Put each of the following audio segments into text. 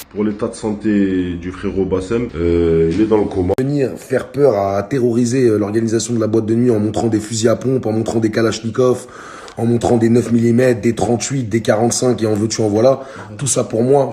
Pour l'état de santé du frérot Bassem, il est dans le coma. Venir faire peur, à terroriser l'organisation de la boîte de nuit en montrant des fusils à pompe, en montrant des Kalachnikov, en montrant des 9 mm, des 38, des 45 et en veux-tu en voilà. Tout ça pour moi,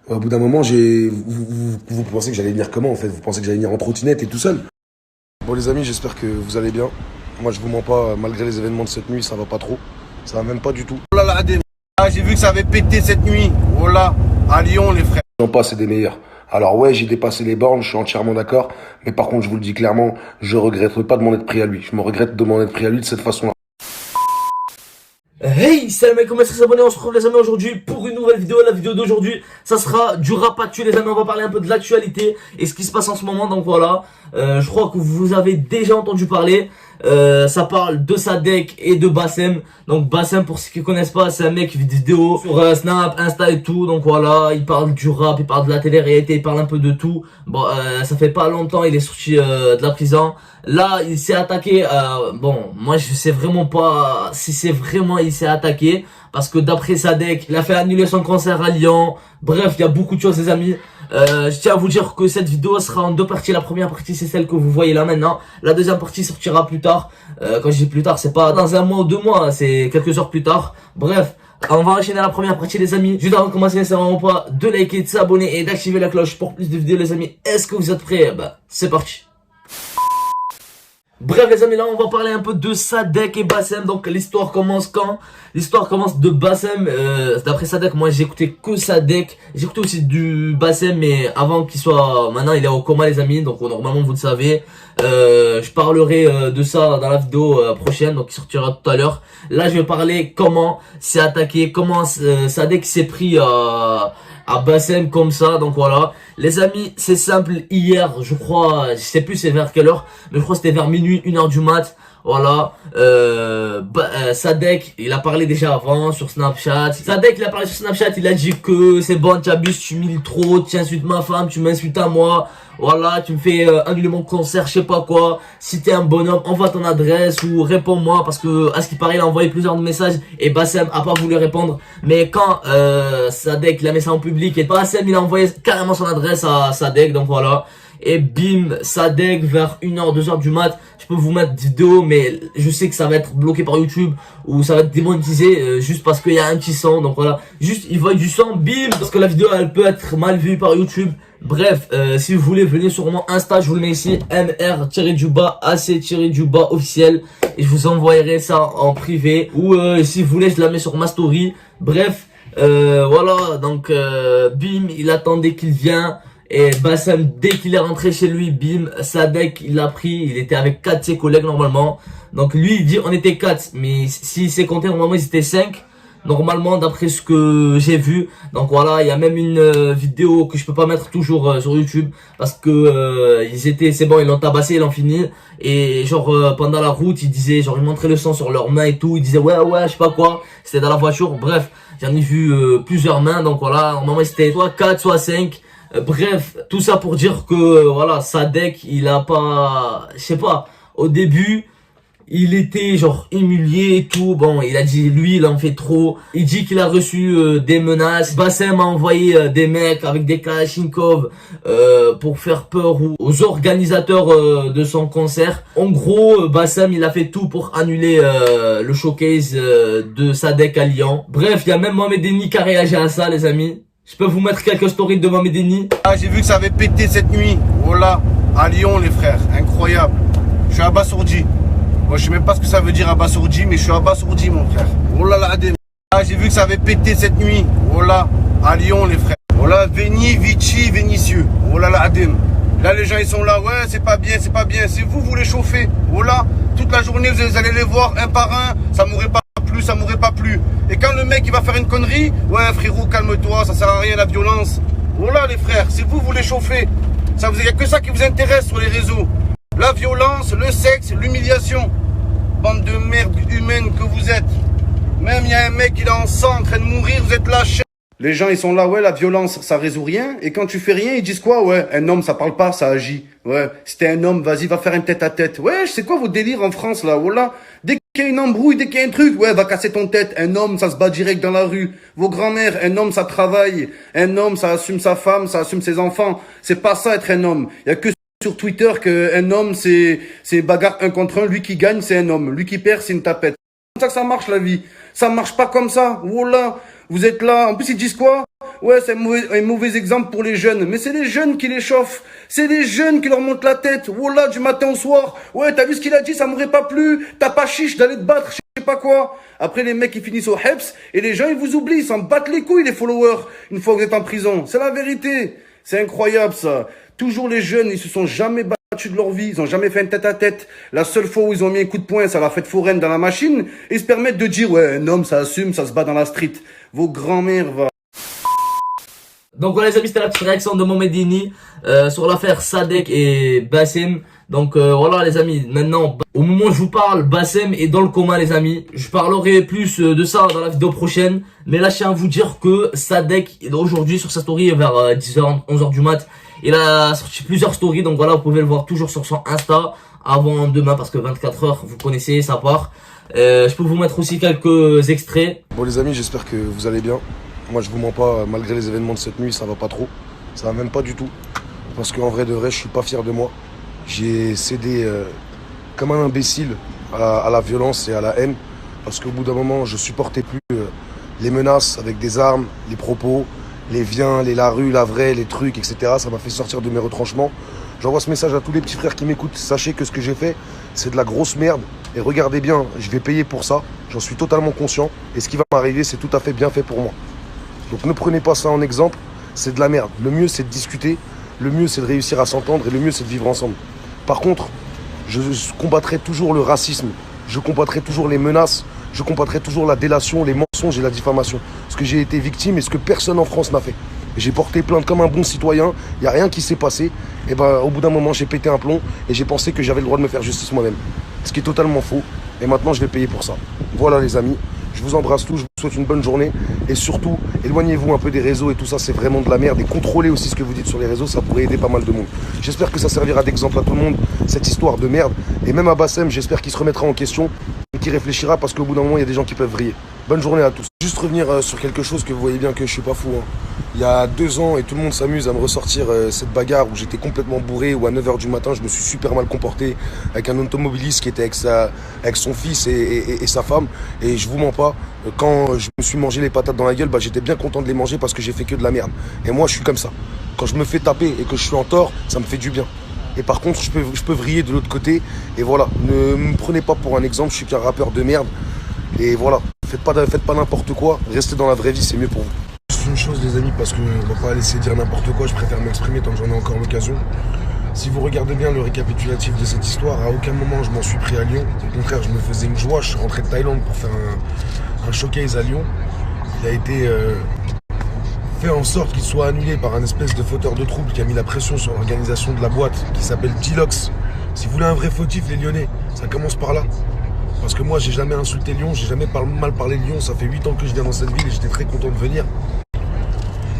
au bout d'un moment, vous pensez que j'allais venir comment en fait? Vous pensez que j'allais venir en trottinette et tout seul? Bon les amis, j'espère que vous allez bien. Moi je vous mens pas, malgré les événements de cette nuit, ça va pas trop. Ça va même pas du tout. Oh là là, Adem. Ah, j'ai vu que ça avait pété cette nuit. Oh là, à Lyon les frères. J'en passe, c'est des meilleurs. Alors ouais, j'ai dépassé les bornes, je suis entièrement d'accord. Mais par contre, je vous le dis clairement, je regrette pas de m'en être pris à lui. Je me regrette de m'en être pris à lui de cette façon-là. Hey, salut mec, comment est-ce que ça s'abonner? On se retrouve les amis aujourd'hui pour une nouvelle vidéo. La vidéo d'aujourd'hui, ça sera du rap actuel les amis. On va parler un peu de l'actualité et ce qui se passe en ce moment. Donc voilà, je crois que vous avez déjà entendu parler. Ça parle de Sadek et de Bassem. Donc Bassem, pour ceux qui connaissent pas, c'est un mec qui fait des vidéos sur Snap, Insta et tout. Donc voilà, il parle du rap, il parle de la télé-réalité, il parle un peu de tout. Bon, ça fait pas longtemps, il est sorti de la prison. Là, il s'est attaqué. Bon, moi je sais vraiment pas si c'est vraiment il s'est attaqué, parce que d'après Sadek, il a fait annuler son concert à Lyon. Bref, il y a beaucoup de choses les amis. Je tiens à vous dire que cette vidéo sera en deux parties. La première partie c'est celle que vous voyez là maintenant. La deuxième partie sortira plus tard. Quand je dis plus tard, c'est pas dans un mois ou 2 mois, c'est quelques heures plus tard. Bref, on va enchaîner la première partie les amis. Juste avant de commencer, c'est vraiment pas de liker, de s'abonner et d'activer la cloche pour plus de vidéos les amis. Est-ce que vous êtes prêts? Bah, c'est parti. Bref les amis, là on va parler un peu de Sadek et Bassem. Donc l'histoire commence quand? L'histoire commence de Bassem. D'après Sadek, moi j'ai écouté que Sadek. J'ai écouté aussi du Bassem, mais avant qu'il soit... Maintenant il est au coma les amis, donc normalement vous le savez. Je parlerai de ça dans la vidéo prochaine, donc qui sortira tout à l'heure. Là je vais parler comment c'est attaqué, comment Sadek s'est pris à Bassem comme ça. Donc voilà les amis, c'est simple. Hier je crois, je sais plus c'est vers quelle heure, mais je crois que c'était vers minuit, 1h du mat. Voilà, Sadek, il a parlé déjà avant sur Snapchat. Sadek, il a parlé sur Snapchat, il a dit que c'est bon, tu abuses, tu m'humiles trop, tu insultes ma femme, tu m'insultes à moi. Voilà, tu me fais annuler mon concert, je sais pas quoi. Si t'es un bonhomme, envoie ton adresse ou réponds-moi, parce que à ce qui paraît, il a envoyé plusieurs messages et Bassem a pas voulu répondre. Mais quand Sadek, il a mis ça en public et Bassem, il a envoyé carrément son adresse à Sadek, donc voilà. Et bim, Sadek vers 1h, 2h du mat. Je peux vous mettre des vidéos, mais je sais que ça va être bloqué par YouTube ou ça va être démonétisé juste parce qu'il y a un petit son. Donc voilà, juste il voit du son, bim, parce que la vidéo elle peut être mal vue par YouTube. Bref, si vous voulez, venez sur mon Insta, je vous le mets ici, mr-ac-officiel, et je vous envoyerai ça en privé, ou si vous voulez je la mets sur ma story. Bref, voilà, donc bim, il attendait qu'il vienne. Et Bassem, dès qu'il est rentré chez lui, bim, Sadek, il l'a pris, il était avec 4 de ses collègues normalement. Donc lui, il dit on était 4, mais s'il s'est compté, normalement ils étaient 5. Normalement, d'après ce que j'ai vu. Donc voilà, il y a même une vidéo que je peux pas mettre toujours sur YouTube, parce que c'est bon, ils l'ont tabassé, ils l'ont fini. Et genre pendant la route, ils disaient, genre ils montraient le sang sur leurs mains et tout, ils disaient ouais, je sais pas quoi, c'était dans la voiture. Bref, j'en ai vu plusieurs mains, donc voilà, normalement c'était soit 4, soit 5. Bref, tout ça pour dire que voilà, Sadek, il a pas, je sais pas, au début, il était genre humilié et tout. Bon, il a dit lui, il en fait trop. Il dit qu'il a reçu des menaces. Bassem a envoyé des mecs avec des Kalachnikov pour faire peur aux organisateurs de son concert. En gros, Bassem, il a fait tout pour annuler le showcase de Sadek à Lyon. Bref, il y a même Mohamed Eni qui a réagi à ça les amis. Je peux vous mettre quelques stories de Mohamed Eni. Ah, j'ai vu que ça avait pété cette nuit. Oh là, à Lyon les frères, incroyable. Je suis abasourdi. Moi je sais même pas ce que ça veut dire abasourdi, mais je suis abasourdi mon frère. Oh là là, Adem. Ah, j'ai vu que ça avait pété cette nuit. Oh là, à Lyon les frères. Oh là, Veni, Vici, Vénitieux. Oh là là, Adem. Là les gens ils sont là, ouais c'est pas bien, c'est pas bien. C'est vous les chauffez. Oh là, toute la journée vous allez les voir un par un. Ça m'aurait pas plu, ça m'aurait pas plu. Et quand le mec il va faire une connerie, ouais frérot calme-toi, ça sert à rien la violence. Oh là les frères, c'est vous les chauffez. Ça vous y a que ça qui vous intéresse sur les réseaux. La violence, le sexe, l'humiliation. Bande de merde humaine que vous êtes. Même il y a un mec il est en sang en train de mourir, vous êtes lâchés. Les gens ils sont là, ouais la violence ça résout rien. Et quand tu fais rien ils disent quoi? Ouais un homme ça parle pas, ça agit. Ouais si t'es un homme vas-y va faire un tête à tête. Ouais c'est quoi vos délires en France là? Voilà. Dès qu'il y a une embrouille, dès qu'il y a un truc, ouais, va casser ton tête. Un homme, ça se bat direct dans la rue. Vos grands-mères, un homme, ça travaille. Un homme, ça assume sa femme, ça assume ses enfants. C'est pas ça être un homme. Il y a que sur Twitter qu'un homme, c'est bagarre un contre un. Lui qui gagne, c'est un homme. Lui qui perd, c'est une tapette. C'est comme ça que ça marche, la vie. Ça marche pas comme ça. Voilà. Vous êtes là. En plus, ils disent quoi? Ouais, c'est un mauvais exemple pour les jeunes. Mais c'est les jeunes qui les chauffent. C'est les jeunes qui leur montent la tête. Voilà, du matin au soir. Ouais, t'as vu ce qu'il a dit? Ça m'aurait pas plu. T'as pas chiche d'aller te battre, je sais pas quoi. Après, les mecs, ils finissent au Heps. Et les gens, ils vous oublient. Ils s'en battent les couilles, les followers. Une fois que vous êtes en prison. C'est la vérité. C'est incroyable, ça. Toujours les jeunes, ils se sont jamais battus de leur vie. Ils ont jamais fait un tête-à-tête. La seule fois où ils ont mis un coup de poing, c'est à la fête foraine dans la machine. Et ils se permettent de dire, ouais, un homme, ça assume, ça se bat dans la street. Vos grands-mères, va. Donc voilà les amis, c'était la petite réaction de Momedini sur l'affaire Sadek et Bassem. Donc voilà les amis, maintenant au moment où je vous parle, Bassem est dans le coma les amis. Je parlerai plus de ça dans la vidéo prochaine. Mais là je tiens à vous dire que Sadek aujourd'hui sur sa story vers 10h, 11h du mat, il a sorti plusieurs stories. Donc voilà, vous pouvez le voir toujours sur son Insta avant demain parce que 24 heures, vous connaissez, ça part. Je peux vous mettre aussi quelques extraits. Bon les amis, j'espère que vous allez bien. Moi je vous mens pas, malgré les événements de cette nuit, ça va pas trop. Ça va même pas du tout. Parce qu'en vrai de vrai, je suis pas fier de moi. J'ai cédé comme un imbécile à la violence et à la haine. Parce qu'au bout d'un moment, je supportais plus les menaces avec des armes, les propos, les viens, les la rue, la vraie, les trucs, etc. Ça m'a fait sortir de mes retranchements. J'envoie ce message à tous les petits frères qui m'écoutent. Sachez que ce que j'ai fait, c'est de la grosse merde. Et regardez bien, je vais payer pour ça. J'en suis totalement conscient. Et ce qui va m'arriver, c'est tout à fait bien fait pour moi. Donc ne prenez pas ça en exemple, c'est de la merde. Le mieux c'est de discuter, le mieux c'est de réussir à s'entendre et le mieux c'est de vivre ensemble. Par contre, je combattrai toujours le racisme, je combattrai toujours les menaces, je combattrai toujours la délation, les mensonges et la diffamation. Ce que j'ai été victime et ce que personne en France n'a fait. J'ai porté plainte comme un bon citoyen, il n'y a rien qui s'est passé. Et ben au bout d'un moment j'ai pété un plomb et j'ai pensé que j'avais le droit de me faire justice moi-même. Ce qui est totalement faux. Et maintenant je vais payer pour ça. Voilà les amis. Je vous embrasse tous, je vous souhaite une bonne journée. Et surtout, éloignez-vous un peu des réseaux et tout ça, c'est vraiment de la merde. Et contrôlez aussi ce que vous dites sur les réseaux, ça pourrait aider pas mal de monde. J'espère que ça servira d'exemple à tout le monde, cette histoire de merde. Et même à Bassem, j'espère qu'il se remettra en question et qu'il réfléchira parce qu'au bout d'un moment, il y a des gens qui peuvent vriller. Bonne journée à tous. Juste revenir sur quelque chose que vous voyez bien que je suis pas fou. Il y a 2 ans, et tout le monde s'amuse à me ressortir cette bagarre où j'étais complètement bourré, où à 9h du matin, je me suis super mal comporté avec un automobiliste qui était avec son fils et sa femme. Et je vous mens pas, quand je me suis mangé les patates dans la gueule, j'étais bien content de les manger parce que j'ai fait que de la merde. Et moi, je suis comme ça. Quand je me fais taper et que je suis en tort, ça me fait du bien. Et par contre, je peux vriller de l'autre côté. Et voilà, ne me prenez pas pour un exemple, je suis qu'un rappeur de merde. Et voilà, faites pas n'importe quoi, restez dans la vraie vie, c'est mieux pour vous. Juste une chose les amis, parce qu'on va pas laisser dire n'importe quoi, je préfère m'exprimer tant que j'en ai encore l'occasion. Si vous regardez bien le récapitulatif de cette histoire, à aucun moment je m'en suis pris à Lyon. Au contraire, je me faisais une joie, je suis rentré de Thaïlande pour faire un showcase à Lyon. Il a été fait en sorte qu'il soit annulé par un espèce de fauteur de trouble qui a mis la pression sur l'organisation de la boîte, qui s'appelle Tilox. Si vous voulez un vrai fautif, les Lyonnais, ça commence par là. Parce que moi, j'ai jamais insulté Lyon, j'ai jamais mal parlé de Lyon. Ça fait 8 ans que je viens dans cette ville et j'étais très content de venir.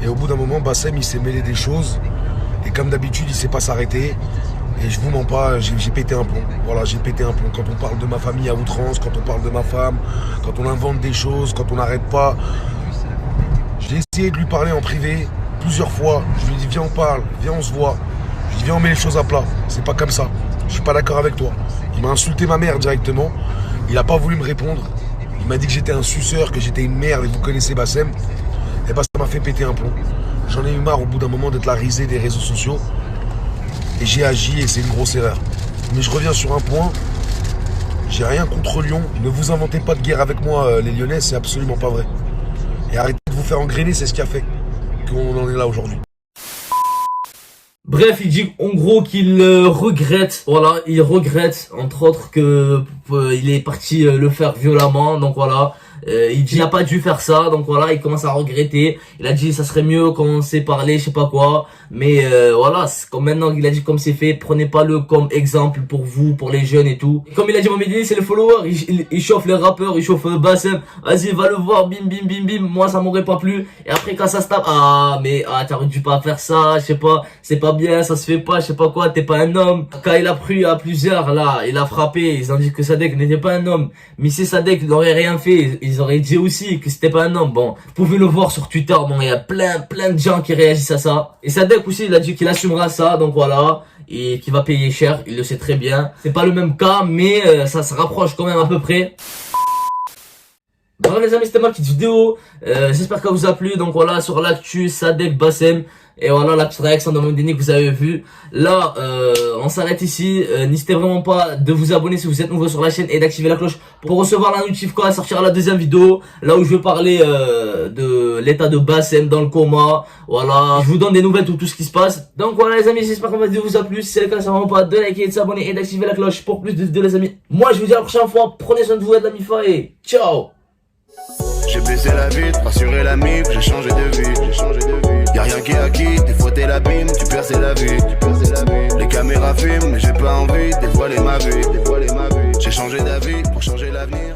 Et au bout d'un moment, Bassem, il s'est mêlé des choses. Et comme d'habitude, il sait pas s'arrêter. Et je vous mens pas, j'ai pété un plomb. Voilà, j'ai pété un plomb. Quand on parle de ma famille à outrance, quand on parle de ma femme, quand on invente des choses, quand on n'arrête pas. J'ai essayé de lui parler en privé plusieurs fois. Je lui ai dit, viens, on parle, viens, on se voit. Je lui ai dit, viens, on met les choses à plat. C'est pas comme ça. Je suis pas d'accord avec toi. Il m'a insulté ma mère directement. Il n'a pas voulu me répondre. Il m'a dit que j'étais un suceur, que j'étais une merde et vous connaissez Bassem. Et bah ça m'a fait péter un plomb. J'en ai eu marre au bout d'un moment d'être la risée des réseaux sociaux. Et j'ai agi et c'est une grosse erreur. Mais je reviens sur un point. J'ai rien contre Lyon. Ne vous inventez pas de guerre avec moi les Lyonnais, c'est absolument pas vrai. Et arrêtez de vous faire engrainer, c'est ce qui a fait qu'on en est là aujourd'hui. Bref, il dit en gros qu'il regrette, voilà, il regrette entre autres que il est parti le faire violemment, donc voilà, Il dit il n'a pas dû faire ça, donc voilà, il commence à regretter. Il a dit ça serait mieux qu'on s'est parlé, je sais pas quoi. Mais voilà, comme maintenant il a dit comme c'est fait, prenez pas le comme exemple pour vous, pour les jeunes et tout. Comme il a dit Mohamed, c'est les followers, il chauffe les rappeurs, il chauffe Bassem. Vas-y, va le voir, bim bim bim bim. Moi ça m'aurait pas plu. Et après quand ça se tape, t'aurais dû pas faire ça, je sais pas, c'est pas bien, ça se fait pas, je sais pas quoi, t'es pas un homme. Quand il a pris à plusieurs là, il a frappé, ils ont dit que Sadek n'était pas un homme. Mais si Sadek n'aurait rien fait, ils auraient dit aussi que c'était pas un homme. Bon, vous pouvez le voir sur Twitter, bon, il y a plein de gens qui réagissent à ça. Et Sadek aussi, il a dit qu'il assumera ça, donc voilà, et qu'il va payer cher, il le sait très bien. C'est pas le même cas, mais ça se rapproche quand même à peu près. Bon les amis, c'était ma petite vidéo, j'espère qu'elle vous a plu. Donc voilà, sur l'actu Sadek Bassem, et voilà la petite réaction de Mohamed que vous avez vu. Là on s'arrête ici, n'hésitez vraiment pas de vous abonner si vous êtes nouveau sur la chaîne et d'activer la cloche pour recevoir la notif quand elle sortira la deuxième vidéo, là où je vais parler de l'état de Bassem dans le coma. Voilà, je vous donne des nouvelles de tout ce qui se passe. Donc voilà les amis, j'espère que ma vidéo vous a plu. Si c'est le cas, n'hésitez vraiment pas de liker, de s'abonner et d'activer la cloche pour plus de vidéos les amis. Moi je vous dis à la prochaine fois, prenez soin de vous et de la MIFA et ciao. J'ai baissé la vitre, rassuré la mif, j'ai changé de vie. Y'a rien qui est acquis, des fois t'es l'abîme, tu perds c'est la vie. Les caméras filment, mais j'ai pas envie de dévoiler ma vie. J'ai changé d'avis pour changer l'avenir.